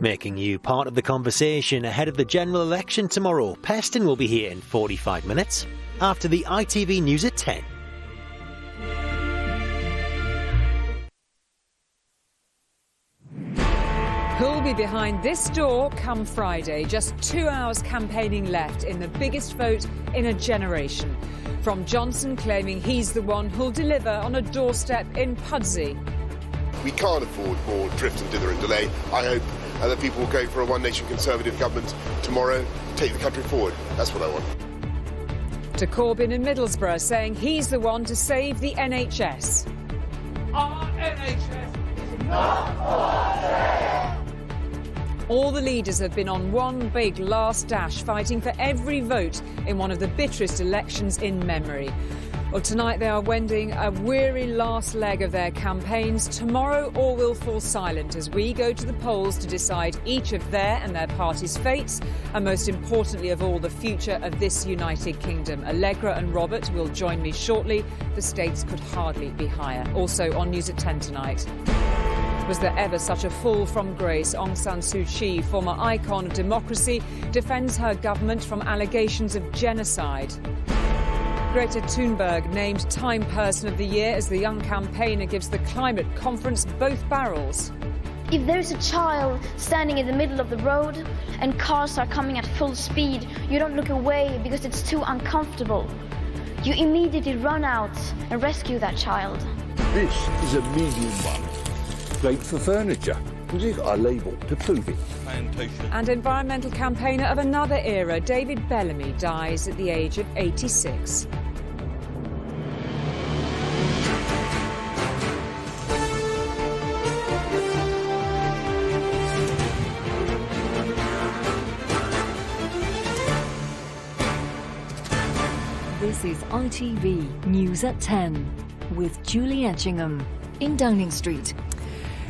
Making you part of the conversation ahead of the general election tomorrow. Peston will be here in 45 minutes after the ITV News at 10. Who'll be behind this door come Friday? Just 2 hours campaigning left in the biggest vote in a generation. From Johnson claiming he's the one who'll deliver on a doorstep in Pudsey. We can't afford more drift and dither and delay. I hope that people will go for a one-nation Conservative government tomorrow, take the country forward. That's what I want. To Corbyn in Middlesbrough saying he's the one to save the NHS. Our NHS is not for sale. All the leaders have been on one big last dash, fighting for every vote in one of the bitterest elections in memory. Well, tonight they are wending a weary last leg of their campaigns. Tomorrow all will fall silent as we go to the polls to decide each of their and their party's fates, and most importantly of all, the future of this United Kingdom. Allegra and Robert will join me shortly. The stakes could hardly be higher. Also on News at 10 tonight. Was there ever such a fall from grace? Aung San Suu Kyi, former icon of democracy, defends her government from allegations of genocide. Greta Thunberg named Time Person of the Year as the young campaigner gives the climate conference both barrels. If there's a child standing in the middle of the road and cars are coming at full speed, you don't look away because it's too uncomfortable. You immediately run out and rescue that child. This is a medium one. Great for furniture. You've got a label to prove it. And environmental campaigner of another era, David Bellamy, dies at the age of 86. This is ITV News at 10 with Julie Etchingham in Downing Street.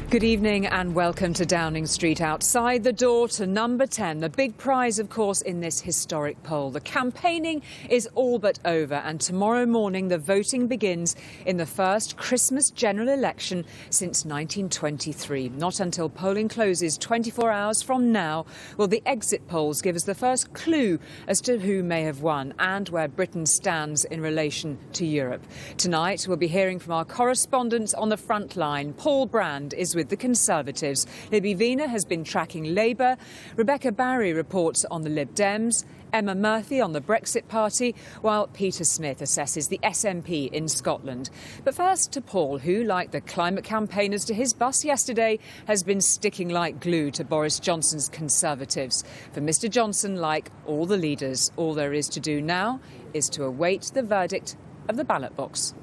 Good evening and welcome to Downing Street. Outside the door to number 10, the big prize, of course, in this historic poll. The campaigning is all but over, and tomorrow morning the voting begins in the first Christmas general election since 1923. Not until polling closes 24 hours from now will the exit polls give us the first clue as to who may have won and where Britain stands in relation to Europe. Tonight we'll be hearing from our correspondents on the front line. Paul Brand is with the Conservatives. Libby Vina has been tracking Labour. Rebecca Barry reports on the Lib Dems. Emma Murphy on the Brexit Party, while Peter Smith assesses the SNP in Scotland. But first to Paul, who, like the climate campaigners to his bus yesterday, has been sticking like glue to Boris Johnson's Conservatives. For Mr Johnson, like all the leaders, all there is to do now is to await the verdict of the ballot box.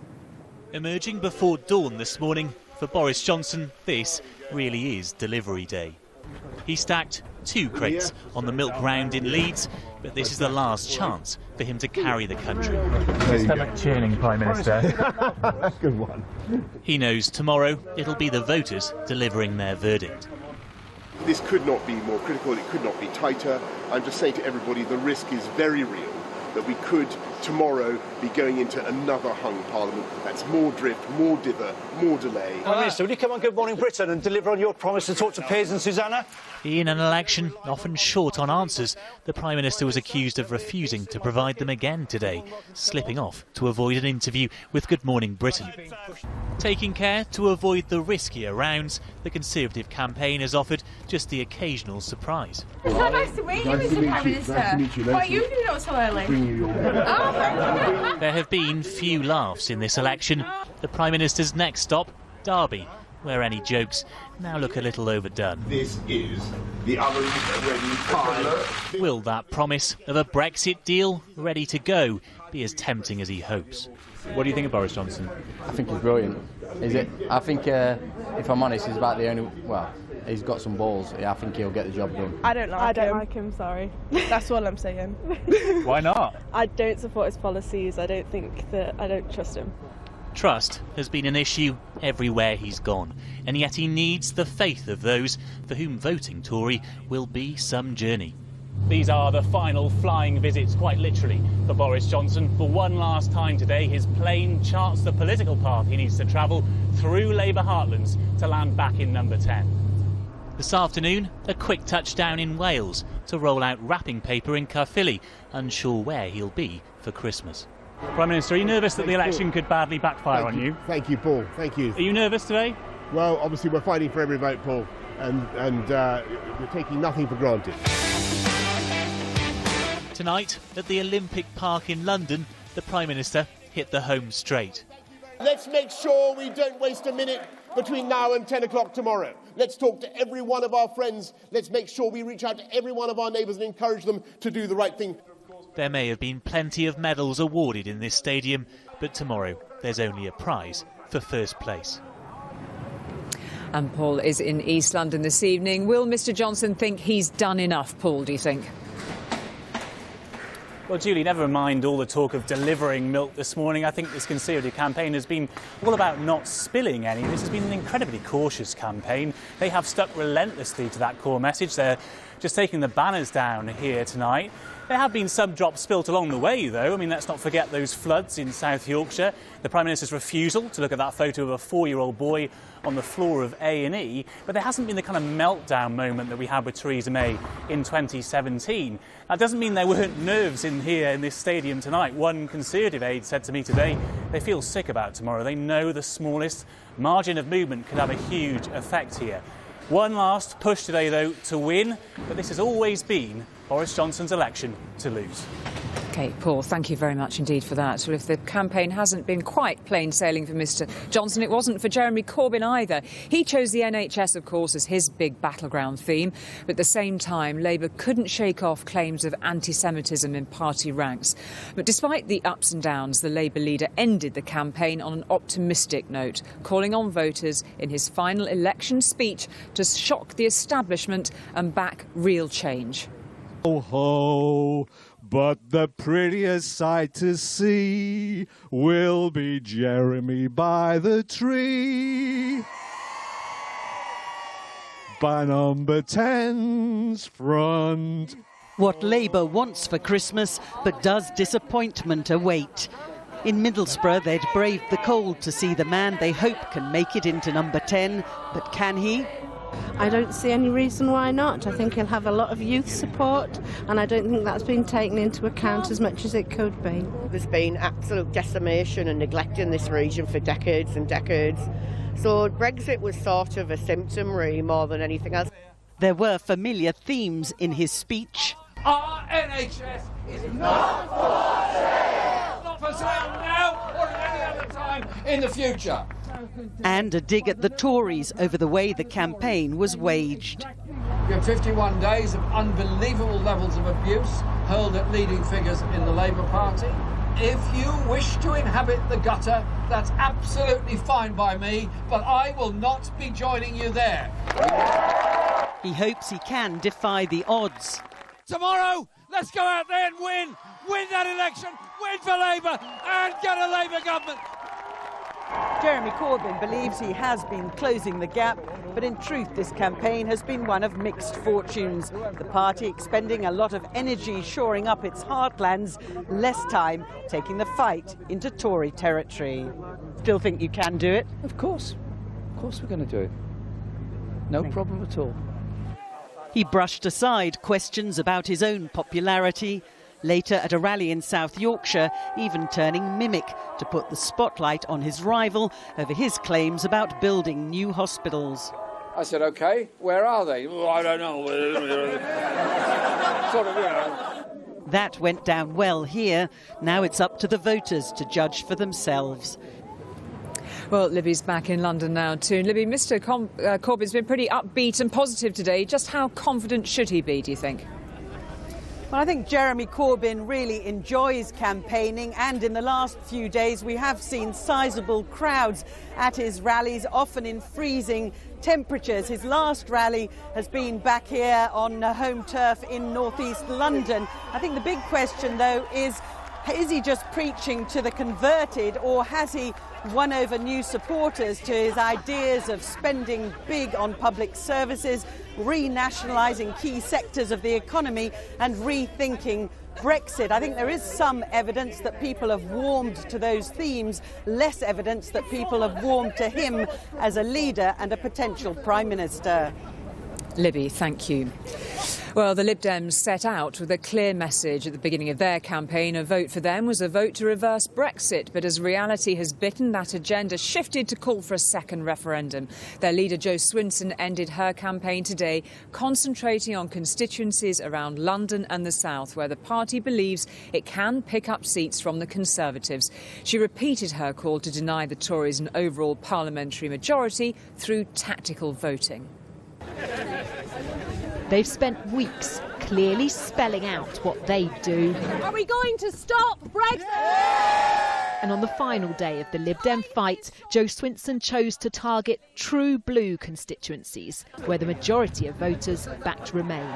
Emerging before dawn this morning, for Boris Johnson, this really is delivery day. He stacked 2 crates on the milk round in Leeds, but this is the last chance for him to carry the country. Stomach churning, Prime Minister. Good one. He knows tomorrow it'll be the voters delivering their verdict. This could not be more critical, it could not be tighter. I'm just saying to everybody, the risk is very real that we could tomorrow be going into another hung parliament. That's more drift, more dither, more delay. Prime Minister, will you come on Good Morning Britain and deliver on your promise to talk to Piers and Susanna? In an election often short on answers, the Prime Minister was accused of refusing to provide them again today, slipping off to avoid an interview with Good Morning Britain. Taking care to avoid the riskier rounds, the Conservative campaign has offered just the occasional surprise. It's so nice to meet you, Mr Prime Minister. What are you doing out so early? There have been few laughs in this election. The Prime Minister's next stop, Derby, where any jokes now look a little overdone. This is the oven ready pie. Will that promise of a Brexit deal ready to go be as tempting as he hopes? What do you think of Boris Johnson? I think he's brilliant. Is it? I think, if I'm honest, he's about the only... Well, he's got some balls. I think he'll get the job done. I don't like him, sorry. That's all I'm saying. Why not? I don't support his policies. I don't trust him. Trust has been an issue everywhere he's gone, and yet he needs the faith of those for whom voting Tory will be some journey. These are the final flying visits, quite literally, for Boris Johnson. For one last time today, his plane charts the political path he needs to travel through Labour heartlands to land back in number 10. This afternoon, a quick touchdown in Wales to roll out wrapping paper in Caerphilly, unsure where he'll be for Christmas. Prime Minister, are you nervous that the election could badly backfire on you? Thank you, Paul. Thank you. Are you nervous today? Well, obviously we're fighting for every vote, Paul, and we're taking nothing for granted. Tonight, at the Olympic Park in London, the Prime Minister hit the home straight. Let's make sure we don't waste a minute between now and 10 o'clock tomorrow. Let's talk to every one of our friends. Let's make sure we reach out to every one of our neighbours and encourage them to do the right thing. There may have been plenty of medals awarded in this stadium, but tomorrow there's only a prize for first place. And Paul is in East London this evening. Will Mr Johnson think he's done enough, Paul, do you think? Well, Julie, never mind all the talk of delivering milk this morning. I think this Conservative campaign has been all about not spilling any. This has been an incredibly cautious campaign. They have stuck relentlessly to that core message. They're just taking the banners down here tonight. There have been some drops spilt along the way, though. I mean, let's not forget those floods in South Yorkshire, the Prime Minister's refusal to look at that photo of a 4-year-old boy on the floor of A&E, but there hasn't been the kind of meltdown moment that we had with Theresa May in 2017. That doesn't mean there weren't nerves in here in this stadium tonight. One Conservative aide said to me today they feel sick about tomorrow. They know the smallest margin of movement could have a huge effect here. One last push today, though, to win, but this has always been Boris Johnson's election to lose. OK, Paul, thank you very much indeed for that. Well, if the campaign hasn't been quite plain sailing for Mr Johnson, it wasn't for Jeremy Corbyn either. He chose the NHS, of course, as his big battleground theme. But at the same time, Labour couldn't shake off claims of anti-Semitism in party ranks. But despite the ups and downs, the Labour leader ended the campaign on an optimistic note, calling on voters in his final election speech to shock the establishment and back real change. Ho, ho, but the prettiest sight to see will be Jeremy by the tree, by number 10's front. What Labour wants for Christmas, but does disappointment await? In Middlesbrough, they'd braved the cold to see the man they hope can make it into number 10, but can he? I don't see any reason why not. I think he'll have a lot of youth support, and I don't think that's been taken into account as much as it could be. There's been absolute decimation and neglect in this region for decades and decades. So Brexit was sort of a symptom, really, more than anything else. There were familiar themes in his speech. Our NHS is not for sale! Not for sale now or at any other time in the future. And a dig at the Tories over the way the campaign was waged. We have 51 days of unbelievable levels of abuse hurled at leading figures in the Labour Party. If you wish to inhabit the gutter, that's absolutely fine by me, but I will not be joining you there. He hopes he can defy the odds. Tomorrow, let's go out there and win that election, win for Labour and get a Labour government. Jeremy Corbyn believes he has been closing the gap, but in truth this campaign has been one of mixed fortunes. The party expending a lot of energy shoring up its heartlands, less time taking the fight into Tory territory. Still think you can do it? Of course we're going to do it. No problem at all. He brushed aside questions about his own popularity. Later, at a rally in South Yorkshire, even turning mimic to put the spotlight on his rival over his claims about building new hospitals. I said, OK, where are they? Oh, I don't know. Sort of, you know. That went down well here. Now it's up to the voters to judge for themselves. Well, Libby's back in London now too. Libby, Mr Corbyn's been pretty upbeat and positive today. Just how confident should he be, do you think? Well, I think Jeremy Corbyn really enjoys campaigning, and in the last few days we have seen sizable crowds at his rallies, often in freezing temperatures. His last rally has been back here on home turf in northeast London. I think the big question, though, is he just preaching to the converted, or has he won over new supporters to his ideas of spending big on public services, renationalising key sectors of the economy and rethinking Brexit? I think there is some evidence that people have warmed to those themes, less evidence that people have warmed to him as a leader and a potential Prime Minister. Libby, thank you. Well, the Lib Dems set out with a clear message at the beginning of their campaign. A vote for them was a vote to reverse Brexit. But as reality has bitten, that agenda shifted to call for a second referendum. Their leader, Jo Swinson, ended her campaign today concentrating on constituencies around London and the south, where the party believes it can pick up seats from the Conservatives. She repeated her call to deny the Tories an overall parliamentary majority through tactical voting. They've spent weeks clearly spelling out what they do. Are we going to stop Brexit? And on the final day of the Lib Dem fight, Jo Swinson chose to target true blue constituencies, where the majority of voters backed Remain.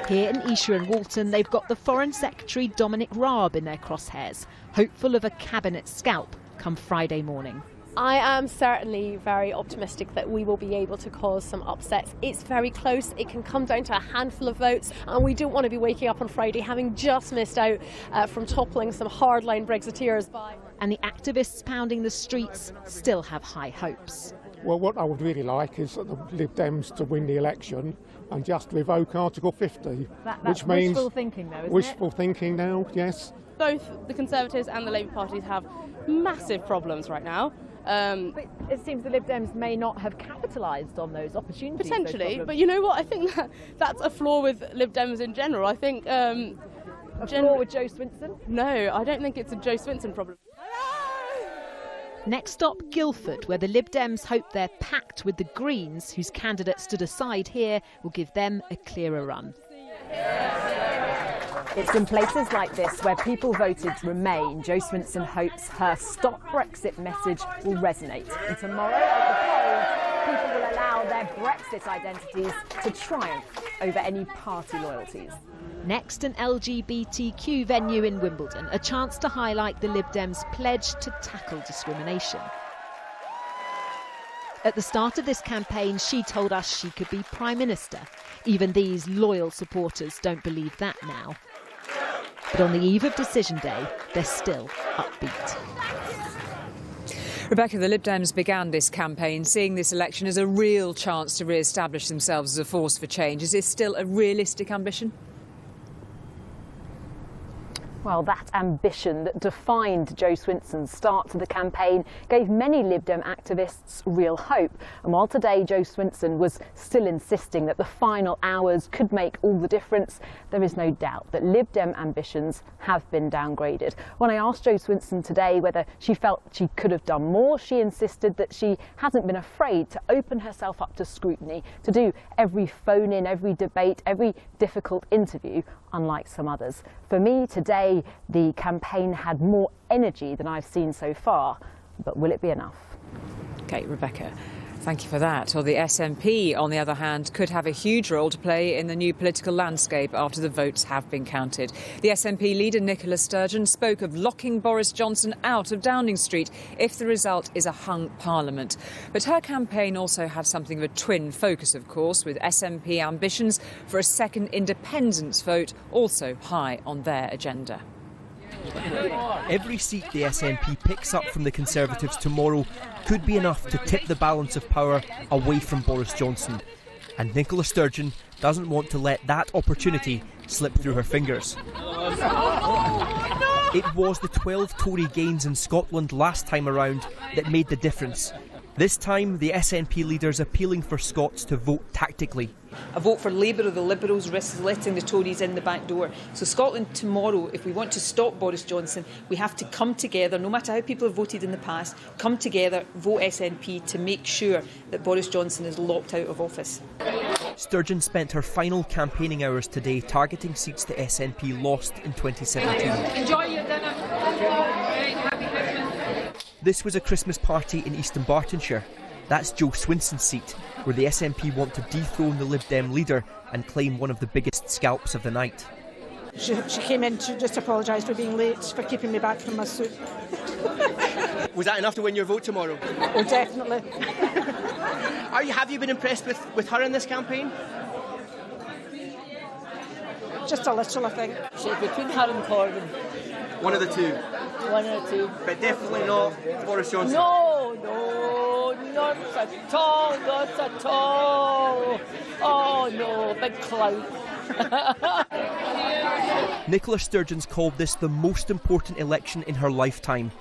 Here in Esher and Walton, they've got the Foreign Secretary Dominic Raab in their crosshairs, hopeful of a cabinet scalp come Friday morning. I am certainly very optimistic that we will be able to cause some upsets. It's very close. It can come down to a handful of votes, and we don't want to be waking up on Friday having just missed out from toppling some hardline Brexiteers by. And the activists pounding the streets still have high hopes. Well, what I would really like is for the Lib Dems to win the election and just revoke Article 50. Which means wishful thinking, though, isn't wishful thinking now, yes. Both the Conservatives and the Labour parties have massive problems right now. But it seems the Lib Dems may not have capitalised on those opportunities. Potentially, but you know what? I think that's a flaw with Lib Dems in general. I think a flaw with Jo Swinson? No, I don't think it's a Jo Swinson problem. Next stop, Guildford, where the Lib Dems hope their pact with the Greens, whose candidate stood aside here, will give them a clearer run. It's in places like this where people voted Remain. Jo Swinson hopes her Stop Brexit message will resonate. And tomorrow at the polls, people will allow their Brexit identities to triumph over any party loyalties. Next, an LGBTQ venue in Wimbledon, a chance to highlight the Lib Dems' pledge to tackle discrimination. At the start of this campaign, she told us she could be Prime Minister. Even these loyal supporters don't believe that now. But on the eve of decision day, they're still upbeat. Rebecca, the Lib Dems began this campaign seeing this election as a real chance to re-establish themselves as a force for change. Is this still a realistic ambition? Well, that ambition that defined Jo Swinson's start to the campaign gave many Lib Dem activists real hope. And while today Jo Swinson was still insisting that the final hours could make all the difference, there is no doubt that Lib Dem ambitions have been downgraded. When I asked Jo Swinson today whether she felt she could have done more, she insisted that she hasn't been afraid to open herself up to scrutiny, to do every phone-in, every debate, every difficult interview, unlike some others. For me, today, the campaign had more energy than I've seen so far, but will it be enough? OK, Rebecca, thank you for that. Well, the SNP, on the other hand, could have a huge role to play in the new political landscape after the votes have been counted. The SNP leader, Nicola Sturgeon, spoke of locking Boris Johnson out of Downing Street if the result is a hung parliament. But her campaign also had something of a twin focus, of course, with SNP ambitions for a second independence vote also high on their agenda. Every seat the SNP picks up from the Conservatives tomorrow could be enough to tip the balance of power away from Boris Johnson. And Nicola Sturgeon doesn't want to let that opportunity slip through her fingers. It was the 12 Tory gains in Scotland last time around that made the difference. This time, the SNP leader's appealing for Scots to vote tactically. A vote for Labour or the Liberals risks letting the Tories in the back door. So Scotland tomorrow, if we want to stop Boris Johnson, we have to come together, no matter how people have voted in the past, come together, vote SNP to make sure that Boris Johnson is locked out of office. Sturgeon spent her final campaigning hours today targeting seats the SNP lost in 2017. Enjoy your dinner. Happy Christmas. This was a Christmas party in East Bartonshire. That's Jo Swinson's seat, where the SNP want to dethrone the Lib Dem leader and claim one of the biggest scalps of the night. She came in to just apologise for being late, for keeping me back from my suit. Was that enough to win your vote tomorrow? Oh, definitely. Have you been impressed with her in this campaign? Just a little, I think. She's between her and Corbyn. One of the two? One of the two. But definitely not Boris Johnson? No, not at all, not at all. Oh no, big clout. Nicola Sturgeon's called this the most important election in her lifetime.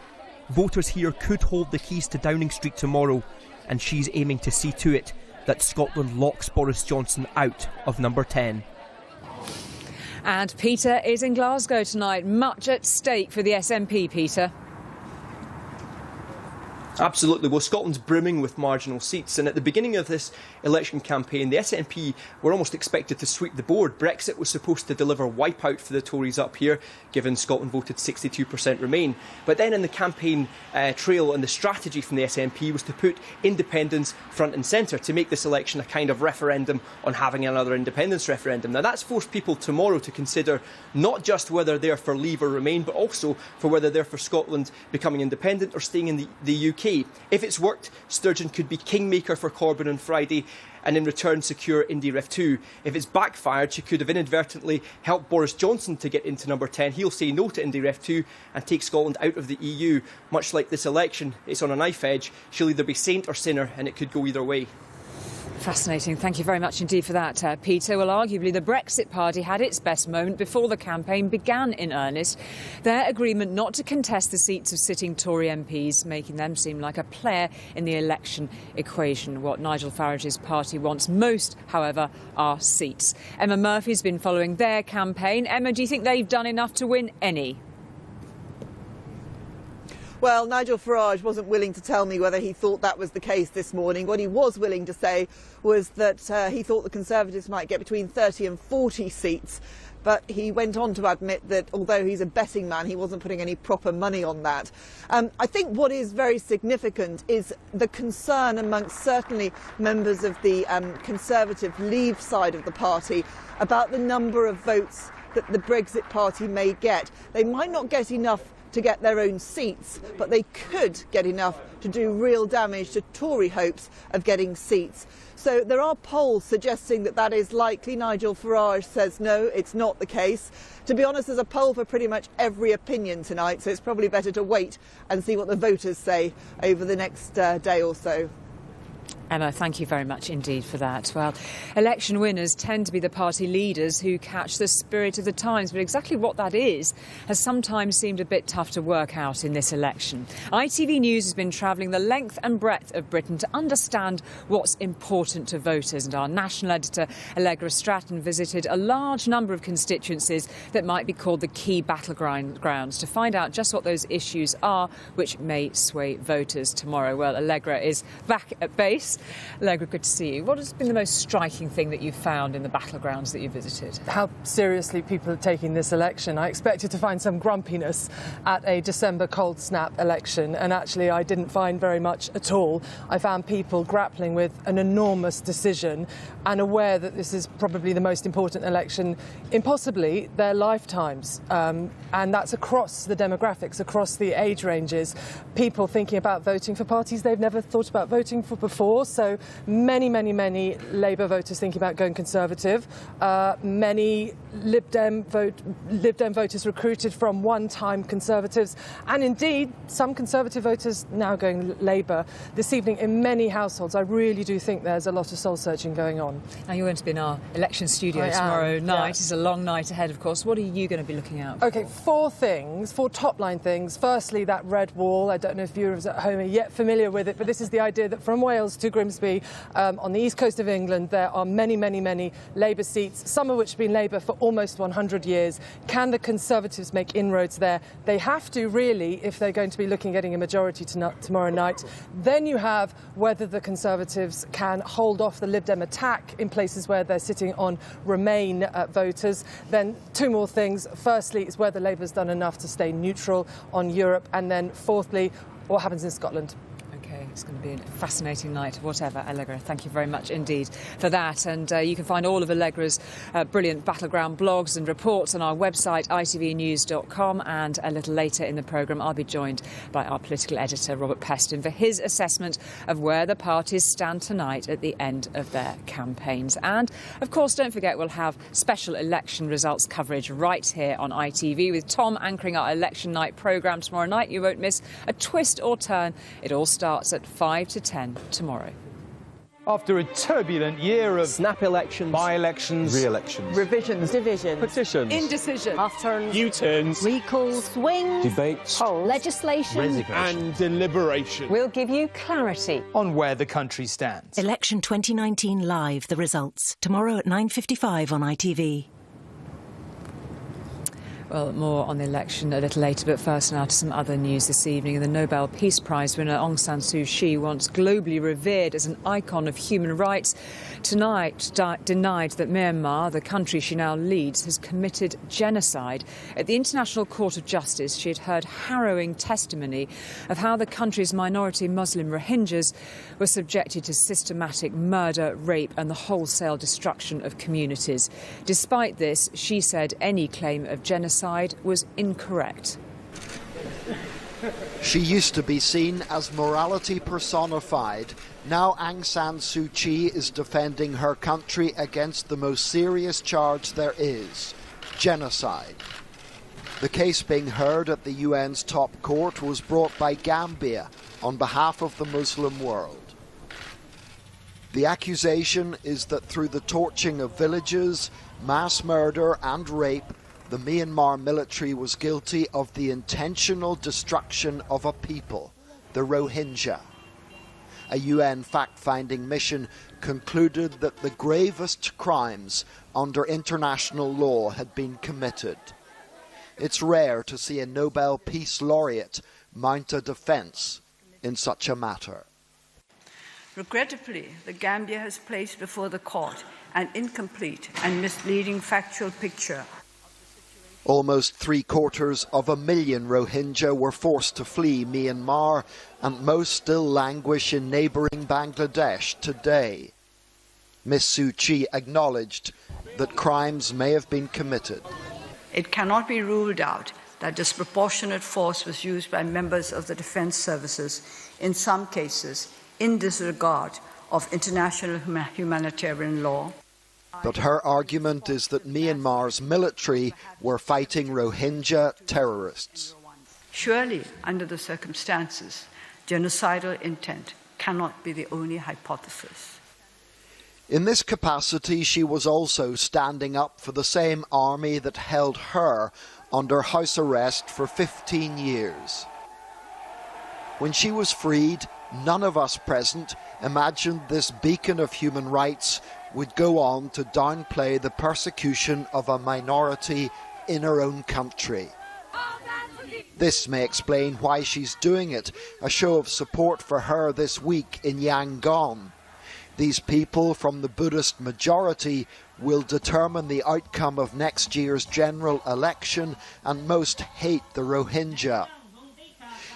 Voters here could hold the keys to Downing Street tomorrow, and she's aiming to see to it that Scotland locks Boris Johnson out of number 10. And Peter is in Glasgow tonight. Much at stake for the SNP, Peter. Absolutely. Well, Scotland's brimming with marginal seats, and at the beginning of this election campaign, the SNP were almost expected to sweep the board. Brexit was supposed to deliver wipeout for the Tories up here, given Scotland voted 62% Remain. But then in the campaign trail and the strategy from the SNP was to put independence front and centre, to make this election a kind of referendum on having another independence referendum. Now, that's forced people tomorrow to consider not just whether they're for Leave or Remain, but also for whether they're for Scotland becoming independent or staying in the UK. If it's worked, Sturgeon could be kingmaker for Corbyn on Friday and in return secure Indy Ref 2. If it's backfired, she could have inadvertently helped Boris Johnson to get into number 10. He'll say no to Indy Ref 2 and take Scotland out of the EU. Much like this election, it's on a knife edge. She'll either be saint or sinner, and it could go either way. Fascinating. Thank you very much indeed for that, Peter. Well, arguably the Brexit Party had its best moment before the campaign began in earnest. Their agreement not to contest the seats of sitting Tory MPs, making them seem like a player in the election equation. What Nigel Farage's party wants most, however, are seats. Emma Murphy's been following their campaign. Emma, do you think they've done enough to win any? Well, Nigel Farage wasn't willing to tell me whether he thought that was the case this morning. What he was willing to say was that he thought the Conservatives might get between 30 and 40 seats. But he went on to admit that although he's a betting man, he wasn't putting any proper money on that. I think what is very significant is the concern amongst certainly members of the Conservative Leave side of the party about the number of votes that the Brexit Party may get. They might not get enough to get their own seats, but they could get enough to do real damage to Tory hopes of getting seats. So there are polls suggesting that that is likely. Nigel Farage says no, it's not the case. To be honest, there's a poll for pretty much every opinion tonight, so it's probably better to wait and see what the voters say over the next day or so. Emma, thank you very much indeed for that. Well, election winners tend to be the party leaders who catch the spirit of the times, but exactly what that is has sometimes seemed a bit tough to work out in this election. ITV News has been travelling the length and breadth of Britain to understand what's important to voters, and our national editor Allegra Stratton visited a large number of constituencies that might be called the key battlegrounds to find out just what those issues are which may sway voters tomorrow. Well, Allegra is back at base. Allegra, good to see you. What has been the most striking thing that you've found in the battlegrounds that you visited? How seriously people are taking this election. I expected to find some grumpiness at a December cold snap election, and actually I didn't find very much at all. I found people grappling with an enormous decision and aware that this is probably the most important election in possibly their lifetimes. And that's across the demographics, across the age ranges. People thinking about voting for parties they've never thought about voting for before. So many Labour voters thinking about going Conservative. Many Lib Dem voters recruited from one-time Conservatives. And indeed, some Conservative voters now going Labour. This evening, in many households, I really do think there's a lot of soul-searching going on. Now, you're going to be in our election studio tomorrow night. It's a long night ahead, of course. What are you going to be looking out for? OK, four top-line things. Firstly, that red wall. I don't know if viewers at home are yet familiar with it, but this is the idea that from Wales to Grimsby, on the east coast of England, there are many Labour seats, some of which have been Labour for almost 100 years. Can the Conservatives make inroads there? They have to, really, if they're going to be looking at getting a majority tomorrow night. Then you have whether the Conservatives can hold off the Lib Dem attack in places where they're sitting on Remain voters. Then two more things. Firstly, is whether Labour's done enough to stay neutral on Europe. And then fourthly, what happens in Scotland. It's going to be a fascinating night, whatever, Allegra. Thank you very much indeed for that. And you can find all of Allegra's brilliant battleground blogs and reports on our website, itvnews.com. And a little later in the programme, I'll be joined by our political editor, Robert Peston, for his assessment of where the parties stand tonight at the end of their campaigns. And, of course, don't forget, we'll have special election results coverage right here on ITV with Tom anchoring our election night programme tomorrow night. You won't miss a twist or turn. It all starts at 5 to 10 tomorrow. After a turbulent year of snap elections, by-elections, re-elections, revisions, divisions, petitions, indecision, half-turns, U-turns, recalls, swings, debates, polls, legislation, and deliberation. We'll give you clarity on where the country stands. Election 2019 live, the results. Tomorrow at 9:55 on ITV. Well, more on the election a little later, but first now to some other news this evening. The Nobel Peace Prize winner Aung San Suu Kyi, once globally revered as an icon of human rights, tonight denied that Myanmar, the country she now leads, has committed genocide. At the International Court of Justice, she had heard harrowing testimony of how the country's minority Muslim Rohingyas were subjected to systematic murder, rape and the wholesale destruction of communities. Despite this, she said any claim of genocide was incorrect. She used to be seen as morality personified. Now Aung San Suu Kyi is defending her country against the most serious charge there is: genocide. The case being heard at the UN's top court was brought by Gambia on behalf of the Muslim world. The accusation is that through the torching of villages, mass murder and rape, the Myanmar military was guilty of the intentional destruction of a people, the Rohingya. A UN fact-finding mission concluded that the gravest crimes under international law had been committed. It's rare to see a Nobel Peace Laureate mount a defence in such a matter. Regrettably, the Gambia has placed before the court an incomplete and misleading factual picture. Almost 750,000 Rohingya were forced to flee Myanmar, and most still languish in neighbouring Bangladesh today. Ms Suu Kyi acknowledged that crimes may have been committed. It cannot be ruled out that disproportionate force was used by members of the defence services, in some cases in disregard of international humanitarian law. But her argument is that Myanmar's military were fighting Rohingya terrorists. Surely, under the circumstances, genocidal intent cannot be the only hypothesis. In this capacity, she was also standing up for the same army that held her under house arrest for 15 years. When she was freed, none of us present imagined this beacon of human rights would go on to downplay the persecution of a minority in her own country. This may explain why she's doing it, a show of support for her this week in Yangon. These people from the Buddhist majority will determine the outcome of next year's general election, and most hate the Rohingya.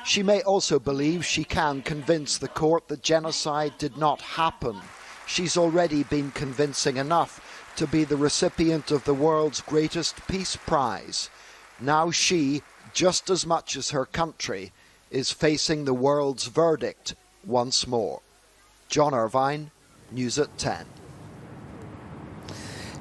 She may also believe she can convince the court that genocide did not happen. She's already been convincing enough to be the recipient of the world's greatest peace prize. Now she, just as much as her country, is facing the world's verdict once more. John Irvine, News at 10.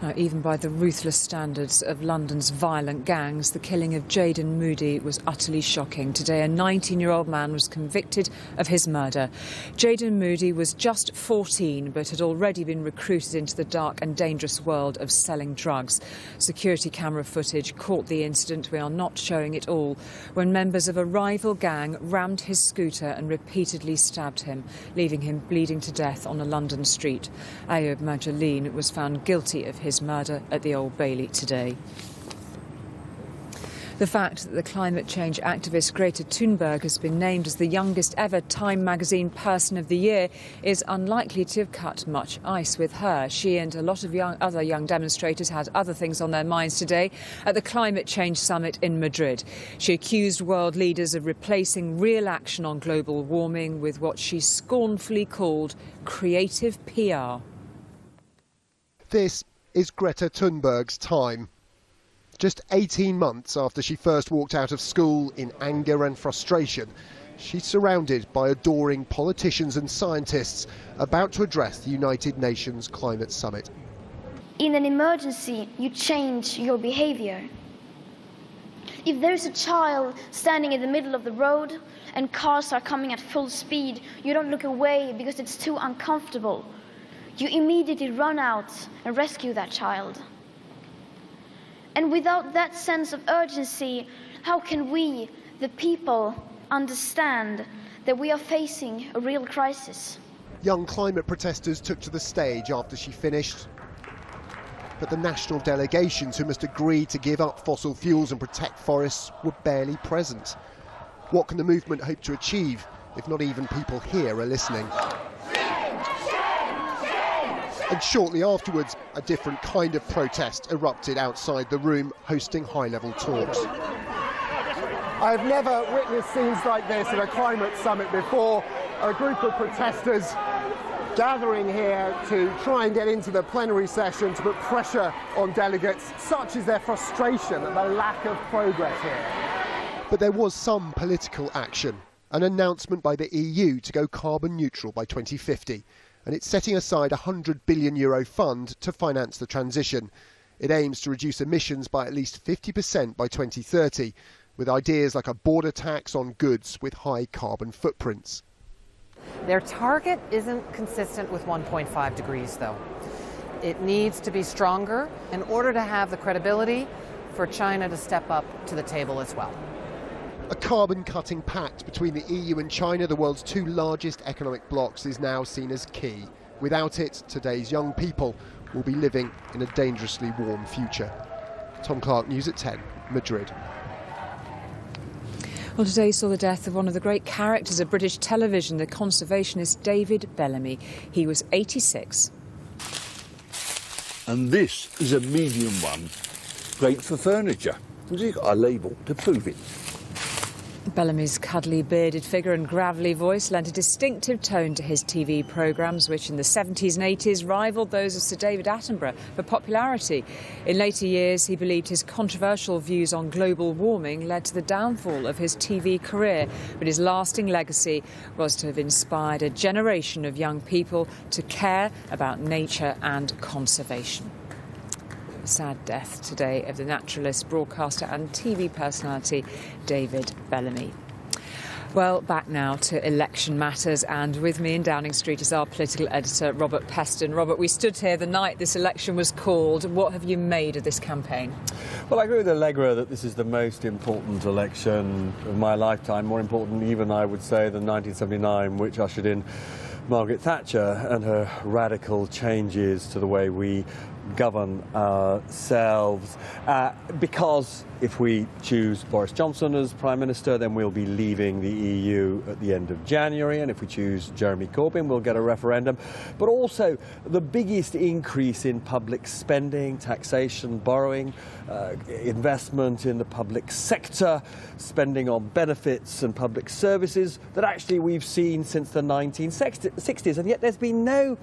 Now, even by the ruthless standards of London's violent gangs, the killing of Jayden Moody was utterly shocking. Today, a 19-year-old man was convicted of his murder. Jayden Moody was just 14, but had already been recruited into the dark and dangerous world of selling drugs. Security camera footage caught the incident, we are not showing it all, when members of a rival gang rammed his scooter and repeatedly stabbed him, leaving him bleeding to death on a London street. Ayub Majaleen was found guilty of his murder at the Old Bailey today. The fact that the climate change activist Greta Thunberg has been named as the youngest ever Time magazine Person of the Year is unlikely to have cut much ice with her. She and a lot of other young demonstrators had other things on their minds today at the Climate Change Summit in Madrid. She accused world leaders of replacing real action on global warming with what she scornfully called creative PR. This is Greta Thunberg's time. Just 18 months after she first walked out of school in anger and frustration, she's surrounded by adoring politicians and scientists about to address the United Nations Climate Summit. In an emergency, you change your behavior. If there's a child standing in the middle of the road and cars are coming at full speed, you don't look away because it's too uncomfortable. you immediately run out and rescue that child. And without that sense of urgency, how can we, the people, understand that we are facing a real crisis? Young climate protesters took to the stage after she finished. But the national delegations who must agree to give up fossil fuels and protect forests were barely present. What can the movement hope to achieve if not even people here are listening? And shortly afterwards, a different kind of protest erupted outside the room, hosting high-level talks. I've never witnessed scenes like this at a climate summit before. A group of protesters gathering here to try and get into the plenary session to put pressure on delegates. Such is their frustration at the lack of progress here. But there was some political action. An announcement by the EU to go carbon neutral by 2050. And it's setting aside a €100 billion fund to finance the transition. It aims to reduce emissions by at least 50% by 2030, with ideas like a border tax on goods with high carbon footprints. Their target isn't consistent with 1.5 degrees, though. It needs to be stronger in order to have the credibility for China to step up to the table as well. A carbon-cutting pact between the EU and China, the world's two largest economic blocs, is now seen as key. Without it, today's young people will be living in a dangerously warm future. Tom Clark, News at 10, Madrid. Well, today saw the death of one of the great characters of British television, the conservationist David Bellamy. He was 86. And this is a medium one, great for furniture. You've got a label to prove it. Bellamy's cuddly bearded figure and gravelly voice lent a distinctive tone to his TV programmes, which in the 70s and 80s rivalled those of Sir David Attenborough for popularity. In later years, he believed his controversial views on global warming led to the downfall of his TV career, but his lasting legacy was to have inspired a generation of young people to care about nature and conservation. Sad death today of the naturalist, broadcaster and TV personality David Bellamy. Well, back now to election matters, and with me in Downing Street is our political editor, Robert Peston. Robert, we stood here the night this election was called. What have you made of this campaign? Well, I agree with Allegra that this is the most important election of my lifetime, more important even, I would say, than 1979, which ushered in Margaret Thatcher and her radical changes to the way we govern ourselves, because if we choose Boris Johnson as Prime Minister, then we'll be leaving the EU at the end of January, and if we choose Jeremy Corbyn, we'll get a referendum. But also the biggest increase in public spending, taxation, borrowing, investment in the public sector, spending on benefits and public services that actually we've seen since the 1960s, and yet there's been no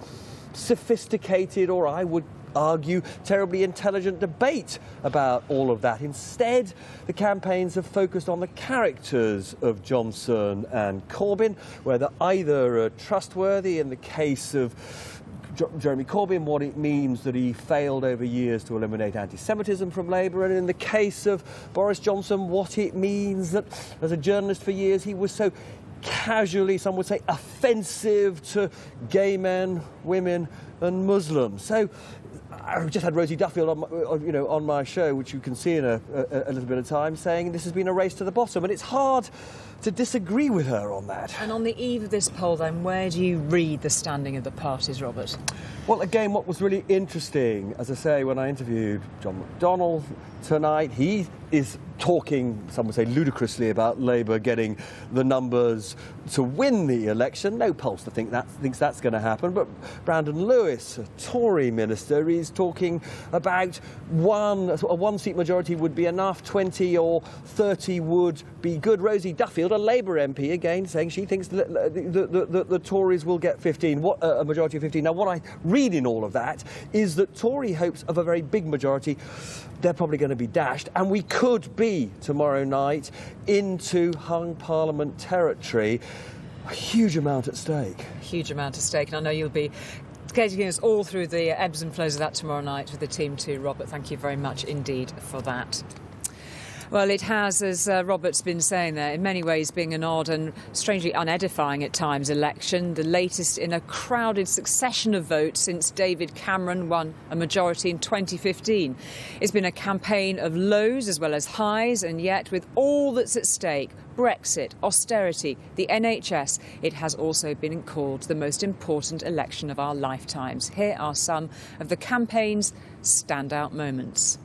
sophisticated, or I would argue terribly intelligent, debate about all of that. Instead, the campaigns have focused on the characters of Johnson and Corbyn, whether either are trustworthy. In the case of Jeremy Corbyn, what it means that he failed over years to eliminate anti-Semitism from Labour, and in the case of Boris Johnson, what it means that as a journalist for years he was so casually, some would say, offensive to gay men, women and Muslims. So I've just had Rosie Duffield on my show, which you can see in a little bit of time, saying this has been a race to the bottom, and it's hard to disagree with her on that. And on the eve of this poll, then, where do you read the standing of the parties, Robert? Well, again, what was really interesting, as I say, when I interviewed John McDonnell tonight, he is talking, some would say ludicrously, about Labour getting the numbers to win the election. No pollster thinks that's going to happen. But Brandon Lewis, a Tory minister, is talking about a one-seat majority would be enough, 20 or 30 would be good. Rosie Duffield, a Labour MP, again, saying she thinks the Tories will get 15, a majority of 15. Now, what I read in all of that is that Tory hopes of a very big majority, they're probably going to be dashed, and we could be tomorrow night into hung Parliament territory. A huge amount at stake. Huge amount at stake, and I know you'll be taking us all through the ebbs and flows of that tomorrow night with the team too, Robert. Thank you very much indeed for that. Well, it has, as Robert's been saying there, in many ways being an odd and strangely unedifying at times election, the latest in a crowded succession of votes since David Cameron won a majority in 2015. It's been a campaign of lows as well as highs, and yet with all that's at stake, Brexit, austerity, the NHS, it has also been called the most important election of our lifetimes. Here are some of the campaign's standout moments.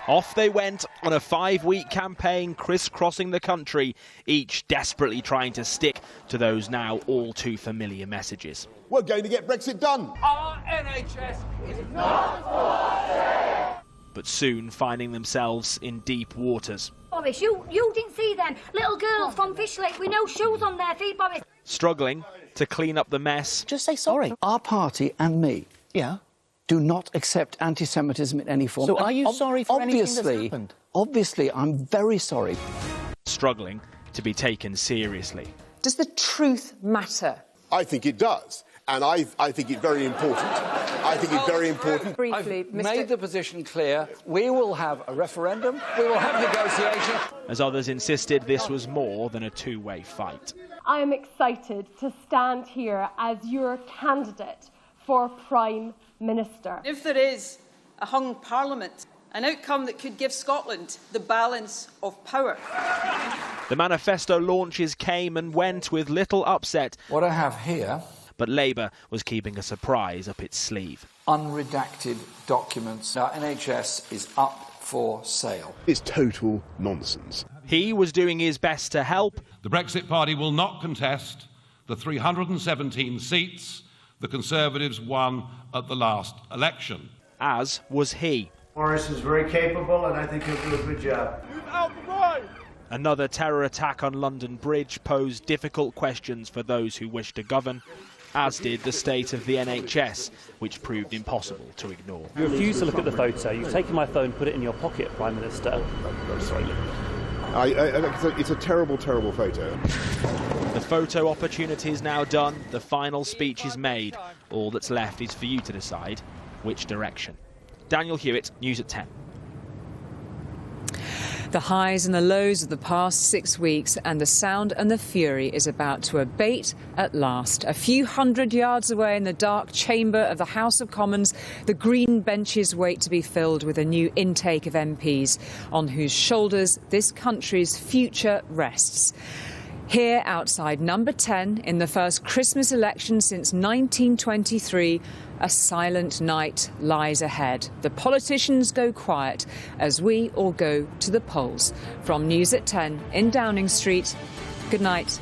Off they went on a 5-week campaign crisscrossing the country, each desperately trying to stick to those now all too familiar messages. We're going to get Brexit done. Our NHS is not for. But soon finding themselves in deep waters. Boris, you didn't see them little girls from Fish Lake with no shoes on their feet, Boris. Struggling to clean up the mess. Just say sorry. Our party and me. Yeah. Do not accept anti-Semitism in any form. So are you sorry for anything that's happened? Obviously, I'm very sorry. Struggling to be taken seriously. Does the truth matter? I think it does. And I think it's very important. I think it's very important. Briefly, I've made the position clear. We will have a referendum. We will have negotiation. As others insisted this was more than a two-way fight. I am excited to stand here as your candidate for Prime Minister. If there is a hung parliament, an outcome that could give Scotland the balance of power. The manifesto launches came and went with little upset. What I have here... But Labour was keeping a surprise up its sleeve. Unredacted documents. Our NHS is up for sale. It's total nonsense. He was doing his best to help. The Brexit Party will not contest the 317 seats the Conservatives won at the last election. As was he. Boris is very capable and I think he'll do a good job. Move out the way! Another terror attack on London Bridge posed difficult questions for those who wish to govern, as did the state of the NHS, which proved impossible to ignore. You refuse to look at the photo. You've taken my phone, put it in your pocket, Prime Minister. I'm sorry. It's a terrible, terrible photo. The photo opportunity is now done. The final speech is made. All that's left is for you to decide which direction. Daniel Hewitt, News at 10. The highs and the lows of the past 6 weeks, and the sound and the fury is about to abate at last. A few hundred yards away in the dark chamber of the House of Commons, the green benches wait to be filled with a new intake of MPs, on whose shoulders this country's future rests. Here outside number 10, in the first Christmas election since 1923, a silent night lies ahead. The politicians go quiet as we all go to the polls. From News at 10 in Downing Street, good night.